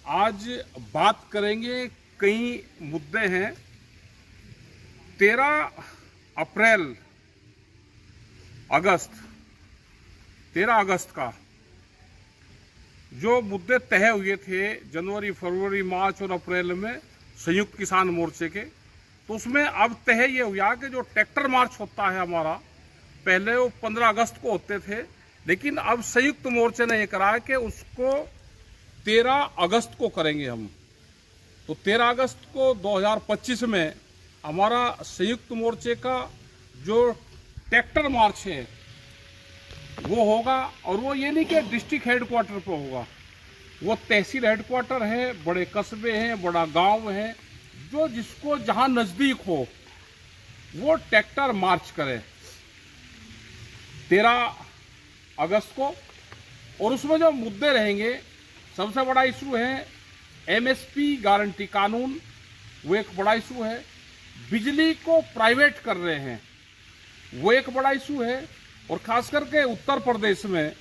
आज बात करेंगे, कई मुद्दे हैं। 13 अगस्त का जो मुद्दे तय हुए थे जनवरी, फरवरी, मार्च और अप्रैल में संयुक्त किसान मोर्चे के, तो उसमें अब तय ये हुआ कि जो ट्रैक्टर मार्च होता है हमारा, पहले वो 15 अगस्त को होते थे, लेकिन अब संयुक्त मोर्चे ने ये करा है कि उसको 13 अगस्त को करेंगे हम। तो 13 अगस्त को 2025 में हमारा संयुक्त मोर्चे का जो ट्रैक्टर मार्च है वो होगा। और वो ये नहीं कि डिस्ट्रिक्ट हेडक्वार्टर पे होगा, वो तहसील हेडक्वार्टर है, बड़े कस्बे हैं, बड़ा गांव है, जो जिसको जहां नजदीक हो वो ट्रैक्टर मार्च करे 13 अगस्त को। और उसमें जो मुद्दे रहेंगे, सबसे बड़ा इशू है एमएसपी गारंटी कानून, वो एक बड़ा इशू है। बिजली को प्राइवेट कर रहे हैं, वो एक बड़ा इशू है। और खास करके उत्तर प्रदेश में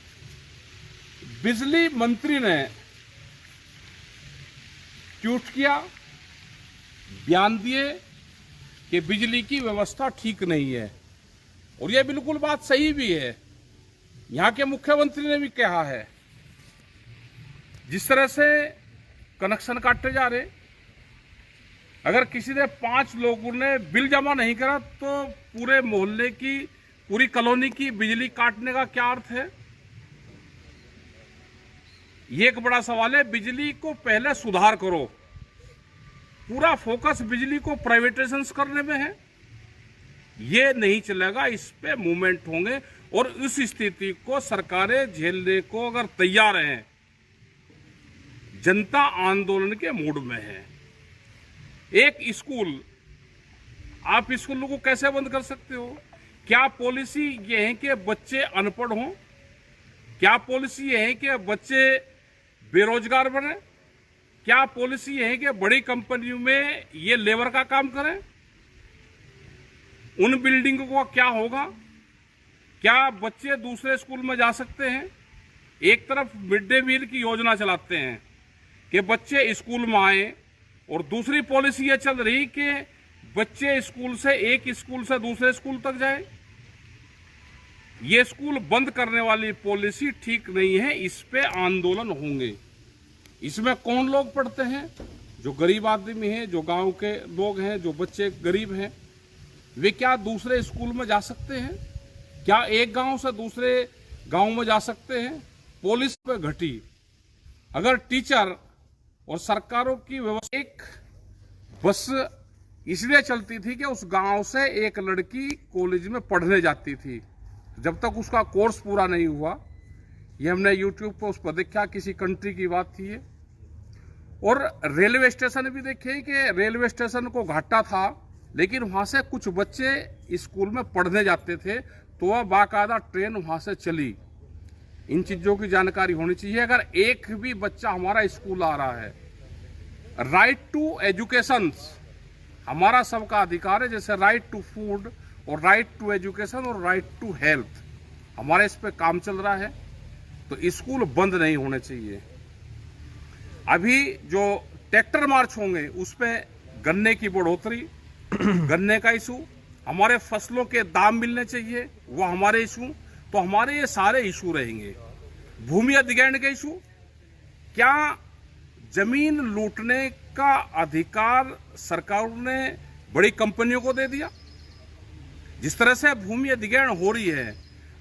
बिजली मंत्री ने ट्वीट किया, बयान दिए कि बिजली की व्यवस्था ठीक नहीं है। और यह बिल्कुल बात सही भी है। यहां के मुख्यमंत्री ने भी कहा है, जिस तरह से कनेक्शन काटे जा रहे, अगर किसी ने 5 लोगों ने बिल जमा नहीं करा तो पूरे मोहल्ले की, पूरी कॉलोनी की बिजली काटने का क्या अर्थ है? ये एक बड़ा सवाल है। बिजली को पहले सुधार करो, पूरा फोकस बिजली को प्राइवेटाइजेशन करने में है, ये नहीं चलेगा, इस पे मूवमेंट होंगे। और इस स्थिति को सरकारें झेलने को अगर तैयार हैं, जनता आंदोलन के मूड में है। एक स्कूल, आप स्कूलों को कैसे बंद कर सकते हो? क्या पॉलिसी ये है कि बच्चे अनपढ़ हों? क्या पॉलिसी ये है कि बच्चे बेरोजगार बने? क्या पॉलिसी ये है कि बड़ी कंपनियों में ये लेबर का काम करें? उन बिल्डिंगों का क्या होगा? क्या बच्चे दूसरे स्कूल में जा सकते हैं? एक तरफ मिड डे मील की योजना चलाते हैं कि बच्चे स्कूल में आए, और दूसरी पॉलिसी ये चल रही कि बच्चे स्कूल से, एक स्कूल से दूसरे स्कूल तक जाए। ये स्कूल बंद करने वाली पॉलिसी ठीक नहीं है, इस पे आंदोलन होंगे। इसमें कौन लोग पढ़ते हैं? जो गरीब आदमी हैं, जो गांव के लोग हैं, जो बच्चे गरीब हैं, वे क्या दूसरे स्कूल में जा सकते हैं? क्या एक गांव से दूसरे गांव में जा सकते हैं? पुलिस पे घटी। अगर टीचर और सरकारों की व्यवस्था, एक बस इसलिए चलती थी कि उस गांव से एक लड़की कॉलेज में पढ़ने जाती थी, जब तक उसका कोर्स पूरा नहीं हुआ। ये हमने यूट्यूब पर उस पर देखा, किसी कंट्री की बात थी ये। और रेलवे स्टेशन भी देखे कि रेलवे स्टेशन को घाटा था, लेकिन वहां से कुछ बच्चे स्कूल में पढ़ने जाते थे, तो वह बाकायदा ट्रेन वहां से चली। इन चीजों की जानकारी होनी चाहिए। अगर एक भी बच्चा हमारा स्कूल आ रहा है, राइट टू एजुकेशन हमारा सबका अधिकार है, जैसे राइट टू फूड और राइट टू एजुकेशन और राइट टू हेल्थ, हमारे इस पे काम चल रहा है। तो स्कूल बंद नहीं होने चाहिए। अभी जो ट्रैक्टर मार्च होंगे उस पे गन्ने की बढ़ोतरी, गन्ने का इशू, हमारे फसलों के दाम मिलने चाहिए, वो हमारे इशू। तो हमारे ये सारे इशू रहेंगे। भूमि अधिग्रहण के इशू, क्या जमीन लूटने का अधिकार सरकार ने बड़ी कंपनियों को दे दिया? जिस तरह से भूमि अधिग्रहण हो रही है,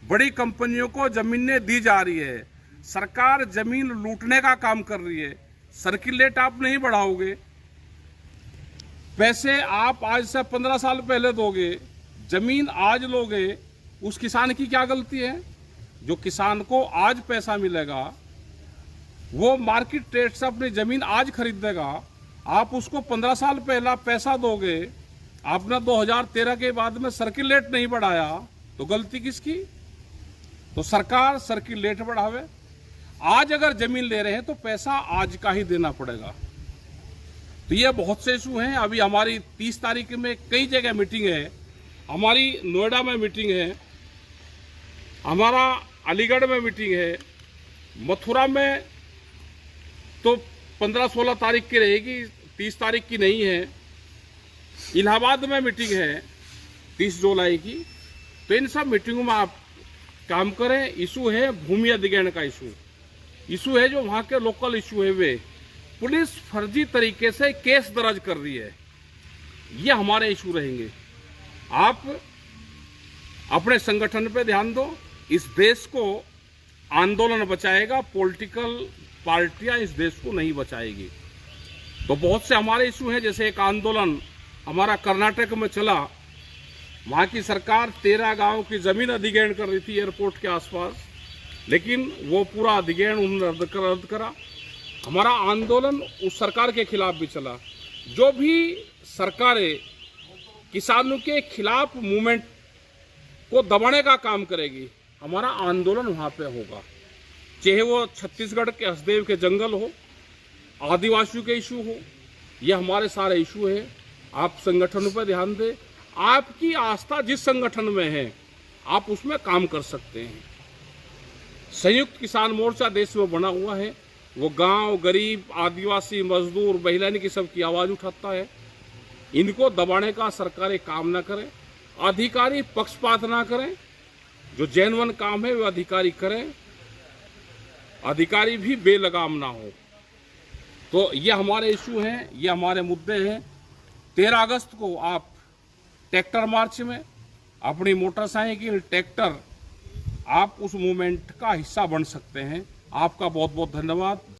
बड़ी कंपनियों को जमीनें दी जा रही है, सरकार जमीन लूटने का काम कर रही है। सर्किल रेट आप नहीं बढ़ाओगे, पैसे आप आज से 15 साल पहले दोगे, जमीन आज लोगे, उस किसान की क्या गलती है? जो किसान को आज पैसा मिलेगा, वो मार्केट रेट से अपनी जमीन आज खरीदेगा। आप उसको 15 साल पहला पैसा दोगे, आपने 2013 के बाद में सर्किल रेट नहीं बढ़ाया, तो गलती किसकी? तो सरकार सर्किल रेट बढ़ावे। आज अगर जमीन ले रहे हैं तो पैसा आज का ही देना पड़ेगा। तो ये बहुत से इशू हैं। अभी हमारी 30 तारीख में कई जगह मीटिंग है, हमारी नोएडा में मीटिंग है, हमारा अलीगढ़ में मीटिंग है, मथुरा में तो 15-16 तारीख की रहेगी, 30 तारीख की नहीं है। इलाहाबाद में मीटिंग है 30 जुलाई की। तो इन सब मीटिंगों में आप काम करें। इशू है भूमि अधिग्रहण का इशू है जो वहाँ के लोकल इशू है। वे पुलिस फर्जी तरीके से केस दर्ज कर रही है, ये हमारे इशू रहेंगे। आप अपने संगठन पे ध्यान दो। इस देश को आंदोलन बचाएगा, पॉलिटिकल पार्टियां इस देश को नहीं बचाएगी। तो बहुत से हमारे इशू हैं, जैसे एक आंदोलन हमारा कर्नाटक में चला। वहाँ की सरकार 13 गांव की जमीन अधिग्रहण कर रही थी एयरपोर्ट के आसपास, लेकिन वो पूरा अधिग्रहण उन्होंने रद्द करा। हमारा आंदोलन उस सरकार के खिलाफ भी चला। जो भी सरकारें किसानों के खिलाफ मूवमेंट को दबाने का काम करेगी, हमारा आंदोलन वहाँ पे होगा। चाहे वो छत्तीसगढ़ के हसदेव के जंगल हो, आदिवासियों के इशू हो, ये हमारे सारे इशू है। आप संगठनों पर ध्यान दें। आपकी आस्था जिस संगठन में है आप उसमें काम कर सकते हैं। संयुक्त किसान मोर्चा देश में बना हुआ है। वो गांव, गरीब, आदिवासी, मजदूर, महिलाएं की सबकी आवाज उठाता है। इनको दबाने का सरकारें काम ना करें, अधिकारी पक्षपात ना करें। जो जेन्युइन काम है वो अधिकारी करें, अधिकारी भी बेलगाम ना हो। तो ये हमारे इशू हैं, ये हमारे मुद्दे हैं। 13 अगस्त को आप ट्रैक्टर मार्च में अपनी मोटरसाइकिल, ट्रैक्टर, आप उस मूवमेंट का हिस्सा बन सकते हैं। आपका बहुत बहुत धन्यवाद।